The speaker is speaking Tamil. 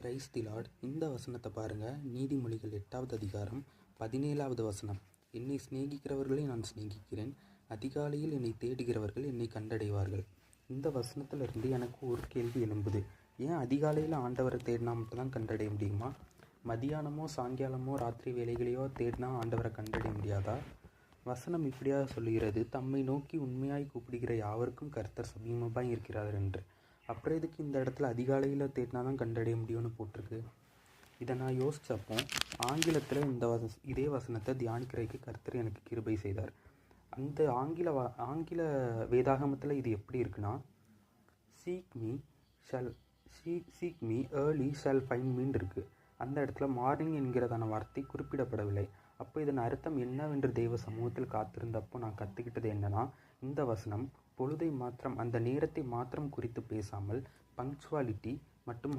Praise the Lord. இந்த வசனத்தை பாருங்கள். நீதிமொழிகள் 8வது அதிகாரம் 17வது வசனம். என்னை சிநேகிக்கிறவர்களை நான் சிநேகிக்கிறேன், அதிகாலையில் என்னை தேடுகிறவர்கள் என்னை கண்டடைவார்கள். இந்த வசனத்திலிருந்து எனக்கு ஒரு கேள்வி எழும்புது. ஏன் அதிகாலையில் ஆண்டவரை தேடினா மட்டும்தான் கண்டடைய முடியுமா? மதியானமோ சாயங்காலமோ ராத்திரி வேலைகளையோ தேடினா ஆண்டவரை கண்டடைய முடியாதா? வசனம் இப்படியாக சொல்லுகிறது, தம்மை நோக்கி உண்மையாய் கூப்பிடுகிற யாவருக்கும் கர்த்தர் சமீபமாய் இருக்கிறார் என்று. அப்புறம் இதுக்கு இந்த இடத்துல அதிகாலையில் தேடினா தான் கண்டடைய முடியும்னு போட்டிருக்கு. இதை நான் யோசித்தப்போ ஆங்கிலத்தில் இதே வசனத்தை தியானிக்கிறதுக்கு கர்த்தர் எனக்கு கிருபை செய்தார். அந்த ஆங்கில வேதாகமத்தில் இது எப்படி இருக்குன்னா, seek me early shall find me இருக்குது. அந்த இடத்துல மார்னிங் என்கிறதான வார்த்தை குறிப்பிடப்படவில்லை. அப்போ இதன் அர்த்தம் என்னவென்று தெய்வ சமூகத்தில் காத்திருந்தப்போ நான் கற்றுக்கிட்டது என்னன்னா, இந்த வசனம் பொழுதை மாத்திரம், அந்த நேரத்தை மாத்திரம் குறித்து பேசாமல் பங்க்சுவாலிட்டி மற்றும்